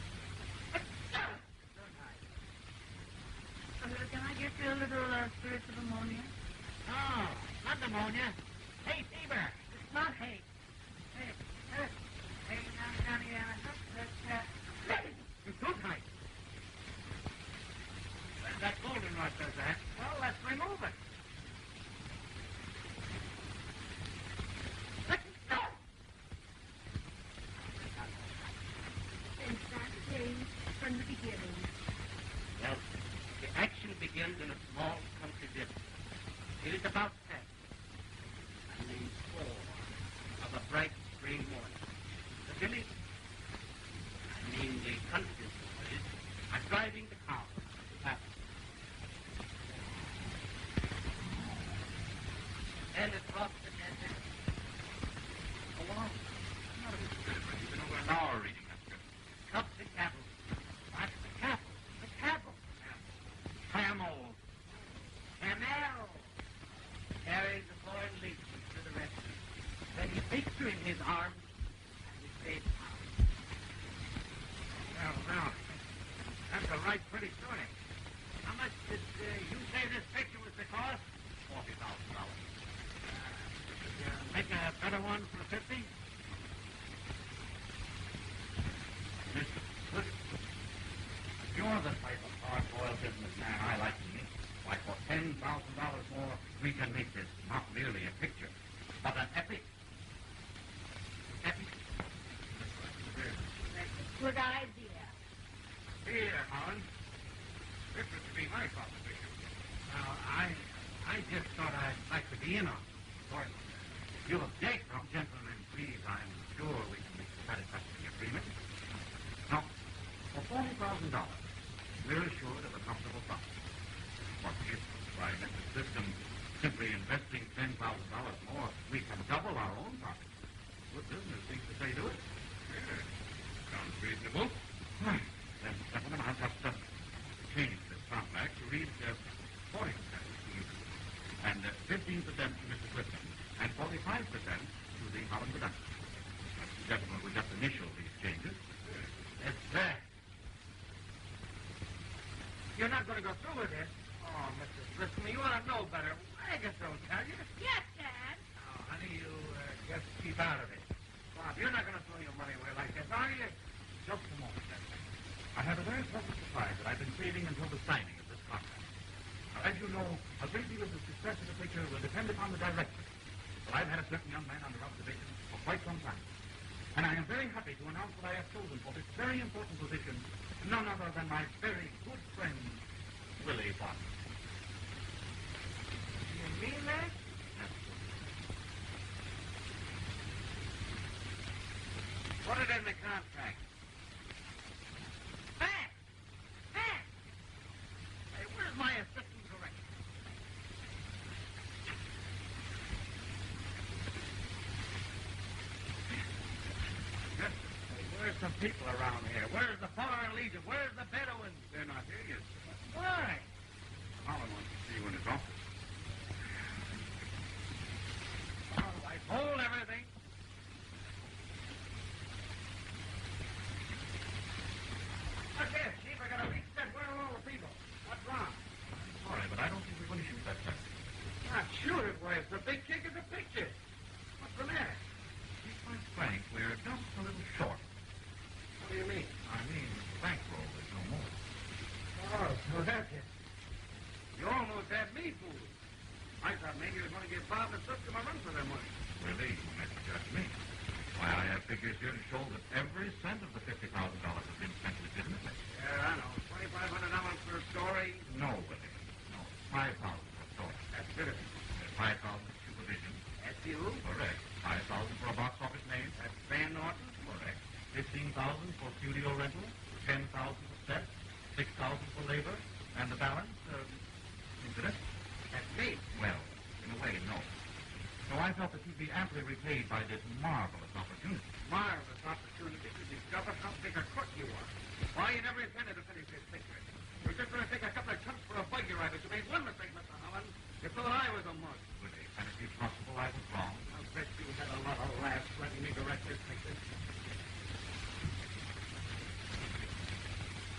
Can I get you a little spirits of ammonia? No, not pneumonia. Hay fever. It's not hay. Hey, It's too tight. That goldenrod does that. Well, let's remove it. Then start again from the beginning. Well, the action begins in a small country village. It is about 10. I mean 4 of a bright spring morning. The village, I mean the country boys, are driving the cows to pasture. And across the desert, Go on. Not a bit, Biddeford. You've been over an hour reading that script. comes the cattle. What? The cattle. The cattle. Camels. Camel carries the foreign legion to the rescue. Then he takes her in his arms and he says, Well, that's a right pretty story. How much did you say this picture was to cost? $40,000. Could you make a better one for 50? Mr. Friscom, you're the type of hard-boiled businessman I like to meet. Why, for $10,000 more, we can make this not merely a picture, but an epic. Epic? That's a good idea. Here, Holland. This was to be my proposition. Now, I just thought I'd like to be in on it. Of course, if you object, gentlemen, please, I'm sure we can make a satisfactory agreement. Now, for $40,000, we're assured of a comfortable profit. What if, by Mr. Friscom simply investing $10,000 more, we can double our own profit? Good business seems to say do it. Yeah, sounds reasonable. Right. Then, gentlemen, I'll just change this contract to read 40% to you, and 15% to Mr. Friscom, and 45% to the Holland production. Gentlemen, we just initial these changes. Yes, sir. You're not going to go through with this. Oh, Mr. Friscom, keep out of it. Bob, you're not going to throw your money away like this, are you? Just a moment, Desmond. I have a very pleasant surprise that I've been saving until the signing of this contract. Now, as you know, a great deal of the success of the picture will depend upon the director. But I've had a certain young man under observation for quite some time. And I am very happy to announce that I have chosen for this very important position none other than my very good friend, Willie Bond. You mean that? Put it in the contract. Hey! Hey, where's my assistant director? Hey, where's some people around here? Where's the Foreign Legion? Where's the Bedouins? They're not here yet, sir. Why? Holland wants to see you in his office. All right, hold everything. Look here, Chief, I got a big set. Where are all the people? What's wrong? Sorry, but I don't think we're going to shoot that time. Not shoot it, Wes. The big kick is a picture. What's the matter? To be quite frank, we're just a little short. What do you mean? I mean, the bankroll is no more. Oh, so that's it. You almost had me fooled. I thought maybe you were going to give Bob and Sisters a run for their money. Really, you might judge me. Why, I have figures here to show that every cent of the $50,000 has been spent legitimately. Yeah, I know. $2,500 per story. No, Willie. No, $5,000 per story. That's good of you. $5,000 for supervision. That's you. Correct. $5,000 for a box office name. That's Van Norton. Correct. $15,000 for studio rental. $10,000 for sets. $6,000 for labor. And the balance, incident. That's me. Well, in a way, no. So I felt that you'd be amply repaid by this marvelous opportunity. Marvelous opportunity to discover how big a crook you are. Why, you never intended to finish this picture. You were just going to take a couple of chunks for a buggy ride, but you made one mistake, Mr. Holland. You thought I was a mug. Willie, can it be possible I was wrong? I'll bet you had a lot of laughs letting me direct this picture.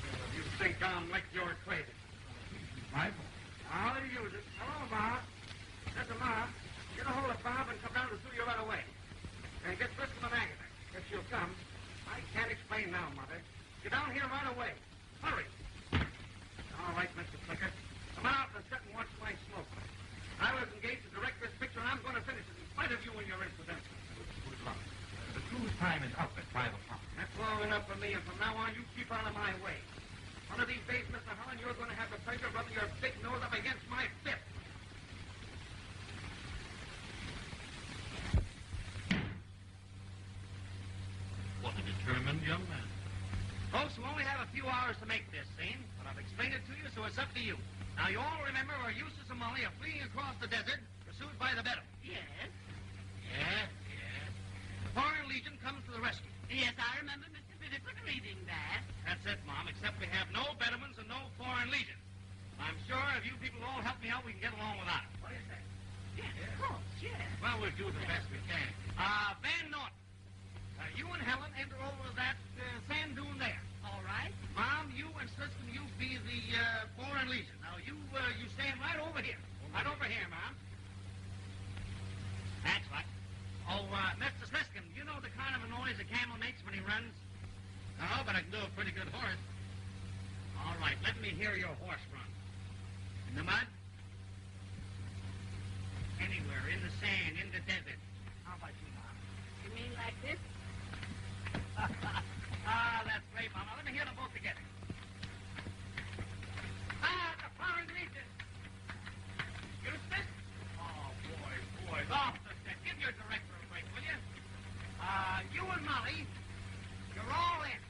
Well, if you think I'm like you're crazy. My fault. I'll use it. Hello, Bob. That's a Bob. Get a hold of Bob and come down to the studio right away. And get Bristol and Agatha, if she'll come. I can't explain now, Mother. Get down here right away. Hurry. All right, Mr. Flicker. Come out and sit and watch my smoke. I was engaged to direct this picture, and I'm going to finish it in spite of you and your incidental. Good luck. The cruise time is up at 5 o'clock. That's long enough for me, and from now on, you keep out of my way. One of these days, Mr. Holland, you're going to have the pleasure of rubbing your big nose up against my fist. What a determined young man. Folks, we only have a few hours to make this scene, but I've explained it to you, so it's up to you. Now, you all remember where Eustace and Molly are fleeing across the desert, pursued by the Bedouins. Yes. Yes. The Foreign Legion comes to the rescue. Yes, I remember Mr. Biddeford reading that. That's it, Mom, except we have no Bedouins and no Foreign Legion. I'm sure if you people all help me out, we can get along without it. What do you say? Yes, of course, yes. Well, we'll do the best we can. Van Norton, you and Helen enter over that sand dune there. All right. Mom, you and Siskin, you be the Foreign Legion. Now, you stand right over here. Right over here, Mom. That's right. Oh, Mr. Siskin, you know the kind of a noise a camel makes when he runs? No, but I can do a pretty good horse. All right, let me hear your horse run. In the mud? Anywhere, in the sand, in the desert. How about you, Mom? You mean like this? That's great, Mama. Let me hear them both together. The Foreign Legion. Eustace? Oh, boys. Off the set. Give your director a break, will you? You and Molly, you're all in.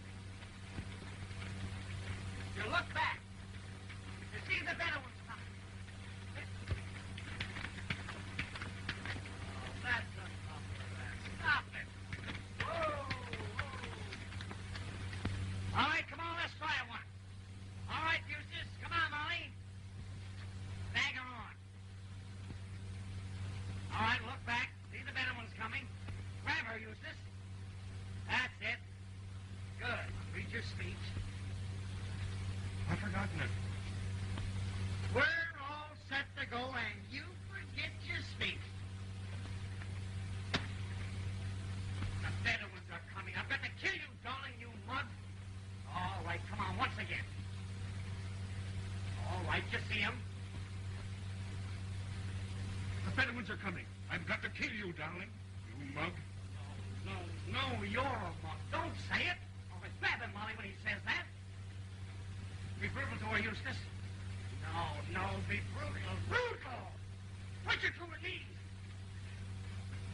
You look back. You see the Bedouins coming. Oh, that's enough of that. Stop it. Whoa. All right, come on, let's try it once. All right, Eustace. Come on, Molly. Bag her on. All right, look back. See the Bedouins coming. Grab her, Eustace. That's it. Good. Read your speech. What an you see him? The Bedouins are coming. I've got to kill you, darling. You mug. No, you're a mug. Don't say it. Always grab him, Molly, when he says that. Be brutal to her, Eustace. No, be brutal. Brutal! Put her to her knees.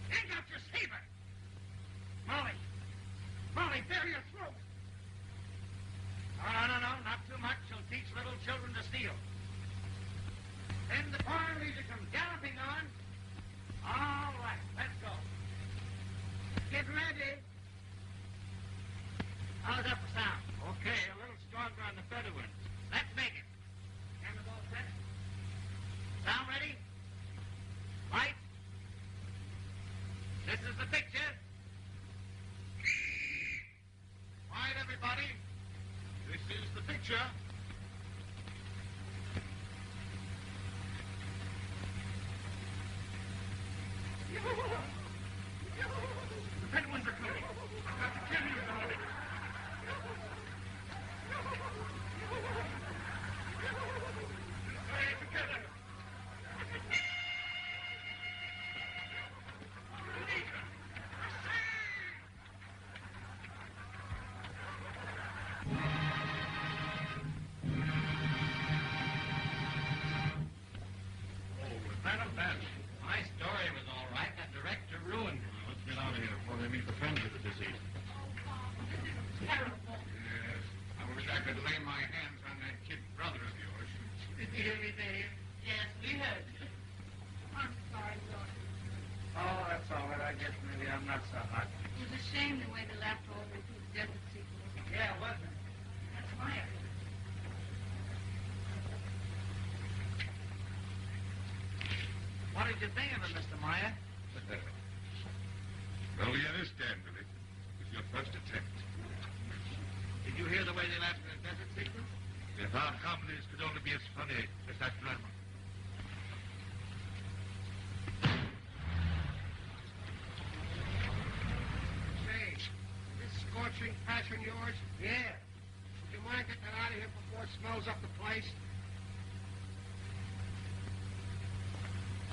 Hang out your saber. Molly, bare your throat. No, not too much. She'll teach little children to steal. Then the Foreign Legion comes galloping on. All right, let's go. Get ready. How's that for sound? Okay, a little stronger on the Bedouins. Let's make it. Cameras all set. Sound ready? Light. This is the picture. Quiet, everybody. This is the picture. The Bedouins are coming. I've got to kill you, darling. Hurry together. My story was all right. That director ruined it. Let's get out of here before they meet the friends of the deceased. Terrible. Yes. I wish I could lay my hands on that kid brother of yours. Did you hear me, Dave? Yes, we heard you. I'm sorry, George. Oh, that's all right. I guess maybe I'm not so hot. It was a shame the way they left all the desert sequel. Yeah, wasn't it? That's my idea. What did you think of it, Mr. Meyer? Well, we understand, Billy. It was your first attempt. Did you hear the way they left the desert sequence? If our comedies could only be as funny as that drama. Say, this scorching passion yours? Yeah. Would you mind getting out of here before it smells up the place?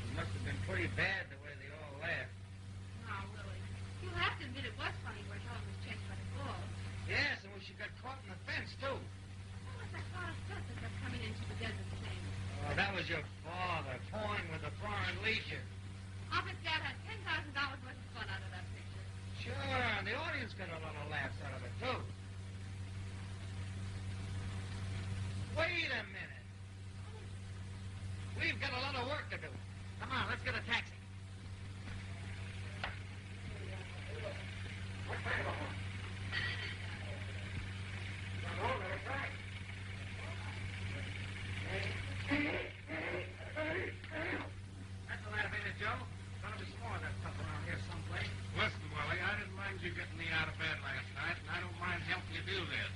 It must have been pretty bad the way they all laughed. No, Willie. You have to admit it was funny where Helen was chased by the wolves. Yes, and when she got caught in the fence, too. What was that lot of stuff that kept coming into the desert thing? Oh, that was your father toying with the Foreign Legion. Office Dad had $10,000 worth of fun out of that picture. Sure, and the audience got a lot of laughs out of it, too. Wait a minute. We've got a lot of work to do. Come on, let's get a taxi. That's the last minute, Joe. Gonna be some more of that stuff around here someplace. Listen, Willie, I didn't mind you getting me out of bed last night, and I don't mind helping you do this.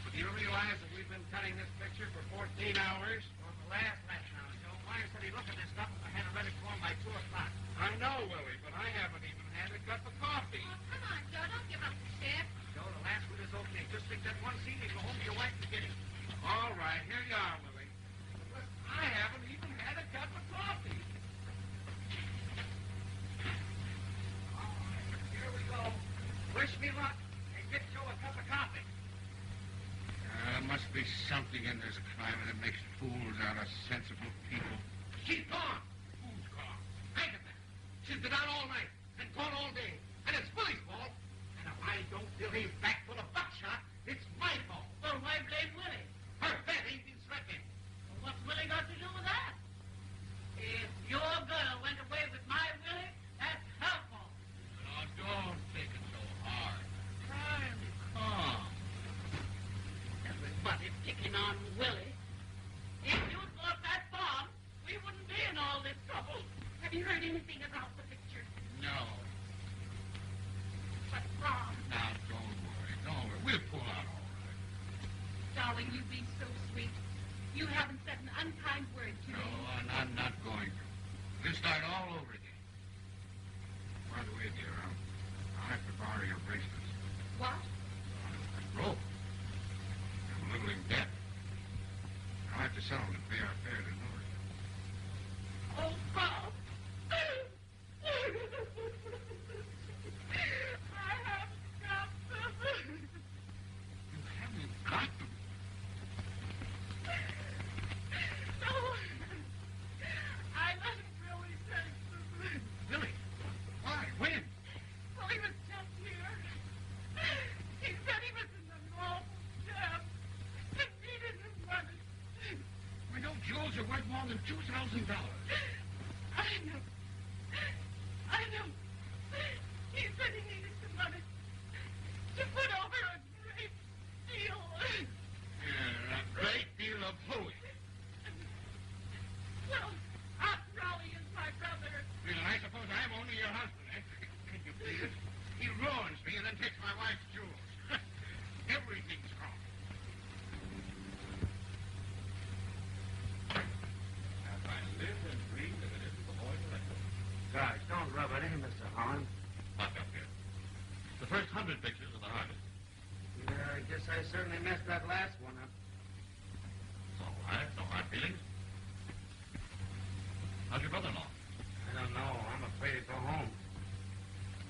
But do you realize that we've been cutting this picture for 14 hours? On the last night now, Joe. Meyer said he'd look at this stuff and had it ready for him by 2 o'clock. I know, Willie, but I haven't even had a cup of coffee. Oh, come on, Joe. Don't give up the ship. Joe, the last one is okay. Just take that one scene and go home to your wife and get it. All right, here you are, Willie. But listen, I haven't even had a cup of coffee. All right, here we go. Wish me luck and get Joe a cup of coffee. There must be something in this climate that makes fools out of sensible people. She's gone. Who's gone? Think of that. She's been out all night and gone all day. And it's Willie's fault. And if I don't fill his back full of buckshot, it's my fault. Well, why blame Willie? Her bed ain't been threatening. Well, what's Willie got to do with that? If your girl went away with my Willie, that's her fault. Now, don't take it so hard. Try and be calm. Everybody picking on Willie. If you'd bought that farm, we wouldn't be in all this trouble. Have you heard anything about the picture? No. But, Ron, Now, don't worry. Don't worry. We'll pull out all right. darling, you've been so sweet. You haven't said an unkind word to No, me. I'm not going to. We'll start all over again. By the way, dear, I'll have to borrow your bracelets. What? Rope. I'm a little in debt. I'll have to sell them to pay our fare The first 100 pictures are the hardest. Yeah, I guess I certainly messed that last one up. It's all right. No hard feelings. How's your brother-in-law? I don't know. I'm afraid to go home.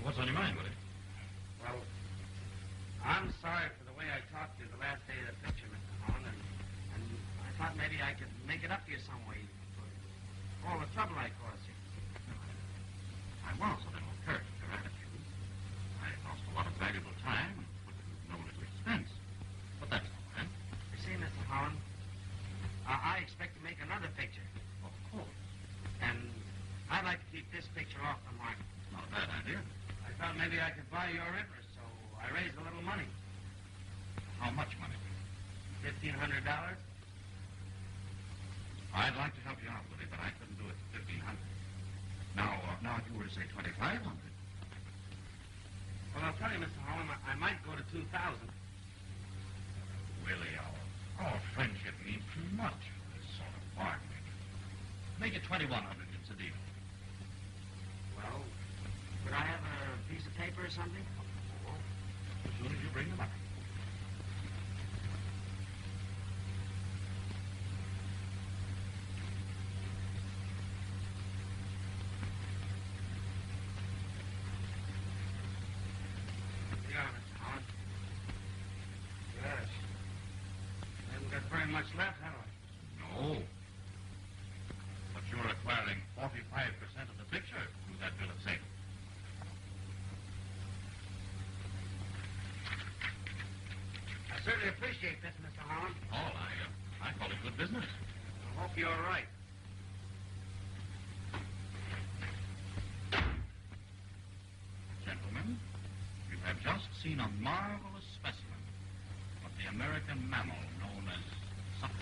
What's on your mind, Willie? Well, I'm sorry for the way I talked to you the last day of the picture, Mr. Holland, and I thought maybe I could make it up to you some way for all the trouble I caused you. I was a little hurt at your attitude. I lost a lot of valuable time and put you no little expense. But that's all right. You see, Mr. Holland, I expect to make another picture. Of course. And I'd like to keep this picture off the market. Not a bad idea. I thought maybe I could buy your interest, so I raised a little money. How much money? $1,500. I'd like to help you out, Willie, but I couldn't do it for $1,500. Now, if you were to say $2,500. Well, I'll tell you, Mr. Holland, I might go to 2,000. Willie, our friendship means too much for this sort of bargaining. Make it $2,100. It's a deal. Well, could I have a piece of paper or something? As soon as you bring them up. Much left, haven't I? No. But you're acquiring 45% of the picture through that bill of sale. I certainly appreciate this, Mr. Holland. Oh, I call it good business. I hope you're right. Gentlemen, you have just seen a marvelous specimen of the American mammal known as sucker.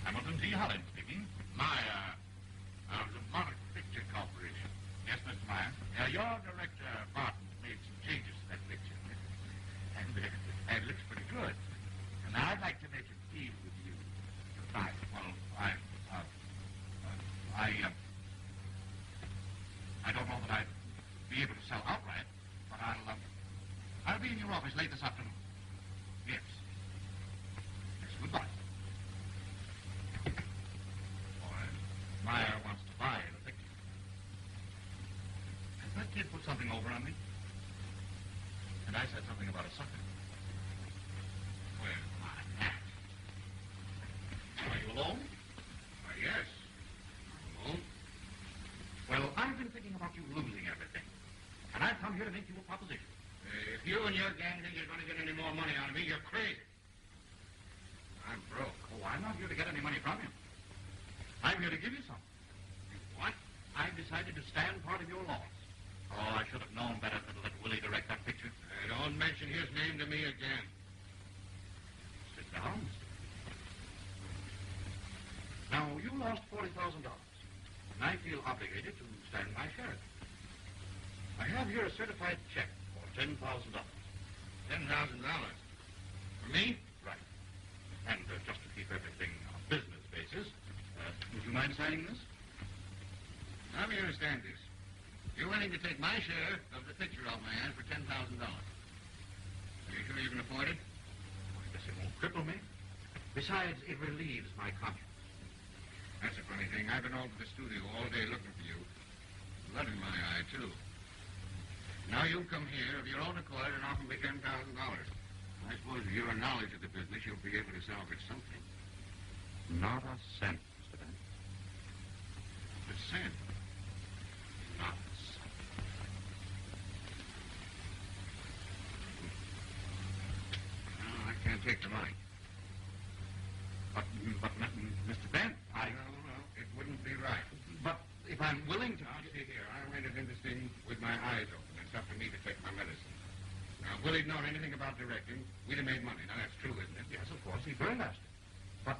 Hamilton T. Helen speaking. Meyer, of the Monarch Picture Corporation. Yes, Mr. Meyer. Your director, Barton, made some changes to that picture. And it looks pretty good. And I'd like to make a deal with you. Right. Well, I don't know that I'd be able to sell outright, but I'll be in your office late this afternoon. Yes. Yes, goodbye. Meyer wants to buy the picture. Has that kid put something over on me? And I said something about a sucker. Well, my hat. Are you alone? Why, yes. I'm alone. Well, I've been thinking about you losing everything. And I've come here to make you a proposition. If you and your gang think you're going to get any more money out of me, you're crazy. I'm broke. Oh, I'm not here to get any money from you. I'm here to give you something. What? I've decided to stand part of your loss. Oh, I should have known better than to let Willie direct that picture. Don't mention his name to me again. Sit down, Mr. Now, you lost $40,000, and I feel obligated to stand my share of it. I have here a certified check for $10,000. $10,000? For me? Right. And just to keep everything on a business basis, would you mind signing this? Let me understand this. You're willing to take my share of the picture off my hands for $10,000. Are you sure you can afford it? I guess it won't cripple me. Besides, it relieves my conscience. That's a funny thing. I've been over to the studio all day looking for you. Blood in my eye, too. Now you come here of your own accord and offer me $10,000. I suppose with your knowledge of the business, you'll be able to salvage something. Not a cent, Mr. Bennett. A cent? Not a cent. No, I can't take the money. But Mr. Bennett, No, it wouldn't be right. But if I'm willing to... Now, see here, I rented into this thing with my eyes open. It's up to me to take my medicine. Now, if Willie'd known anything about directing, we'd have made money. Now, that's true, isn't it? Yes, of course. He's very nasty. But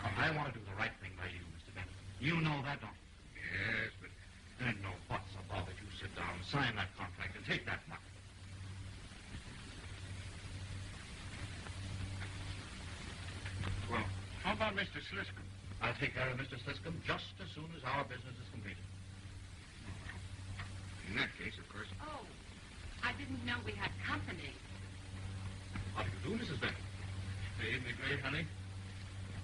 I want to do the right thing by you, Mr. Bennett. You know that, don't you? Yes, but... Then no buts about it. You sit down, sign that contract, and take that money. about Mr. Sliscom? I'll take care of Mr. Sliscom just as soon as our business is completed. In that case, of course. Oh, I didn't know we had company. How do you do, Mrs. Bennet? Isn't it great, honey?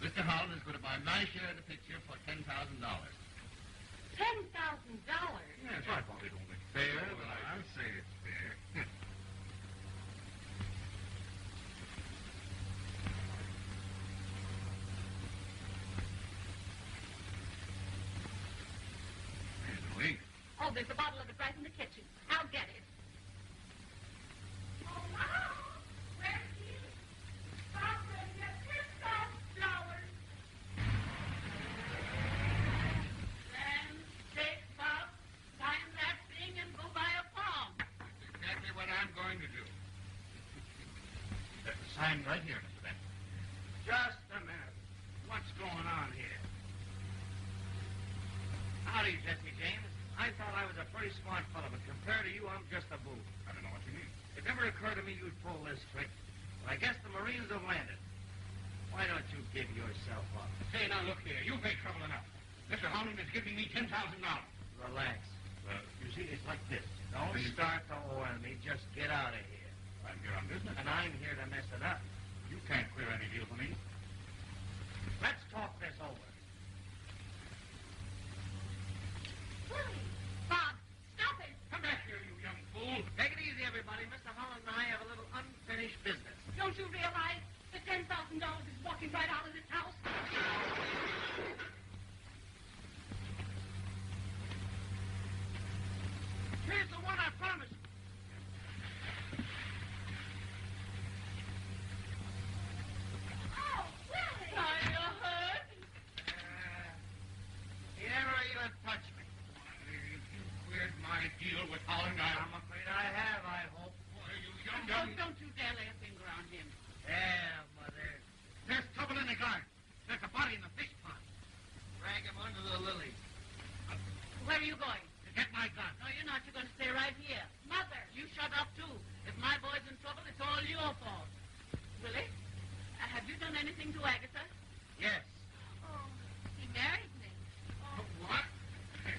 Mr. Holland is going to buy my share of the picture for $10,000. $10,000? Yes, I thought it only fair Well, that I... I'll say it's fair. Wait. Oh, there's a bottle of it right in the kitchen. I'll get it. Oh, Mom! Where's you? Stop ready to get flowers. Then take Bob, sign that thing, and go buy a farm. That's exactly what I'm going to do. Sign right here, Mr. Bennet. Just a minute. What's going on here? Howdy, Jesse James. I thought I was a pretty smart fellow, but compared to you, I'm just a boob. I don't know what you mean. It never occurred to me you'd pull this trick. But I guess the Marines have landed. Why don't you give yourself up? Say, now, look here. You've made trouble enough. Mr. Holland is giving me $10,000. Relax. You see, it's like this. Don't start to oil me. Just get out of here. I'm here on business. And I'm here to mess it up. You can't clear any deal for me. Let's talk this over. Willie! Bob, stop it! Come back here, you young fool. Take it easy, everybody. Mr. Holland and I have a little unfinished business. Don't you realize the $10,000 is walking right out of this house? Here's the one I promised. Oh, Willie! Are you hurt? He never even touched me. If you cleared my deal with Holland, I'm afraid I have, I hope. Boy, you young... Don't you dare lay a finger on him. Yeah, Mother. There's trouble in the garden. There's a body in the fish pond. Drag him under the lilies. Where are you going? To get my gun. No, you're not. You're going to stay right here. Mother, you shut up, too. If my boy's in trouble, it's all your fault. Willie, have you done anything to Agatha? Yes. Oh, he married me. What?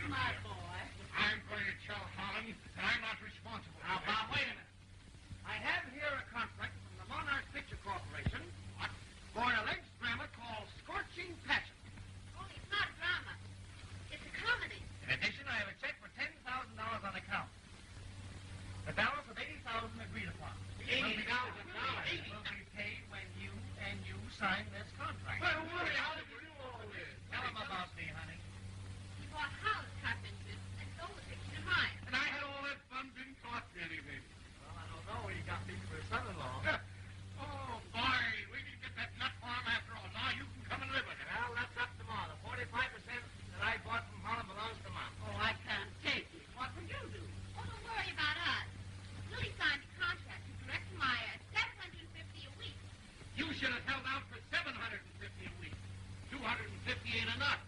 My boy. I'm going to tell Holland that I'm not responsible. Now, Bob, wait a minute. I have here a contract from the Monarch Picture Corporation for an alleged drama called Scorching Passion. Oh, it's not drama. It's a comedy. In addition, I have a check for $10,000 on account. The balance of $80,000 agreed upon. $80,000 will be paid when you sign this contract. Well, Willie, how did you do all this? Tell him about me, honey. He bought house carpenters and sold the picture to mine. And I had all that fun, didn't cost me anything. Well, I don't know. He got me for a son-in-law. Oh, boy, we can get that nut farm after all. Now you can come and live with it. Well, that's up to Ma. The 45% that I bought from Holland belongs to Mom. Oh, I can't take it. What will you do? Oh, don't worry about us. Willie signed a contract to direct Maya at $750 a week. You should have held out for $750 a week. $250 ain't enough.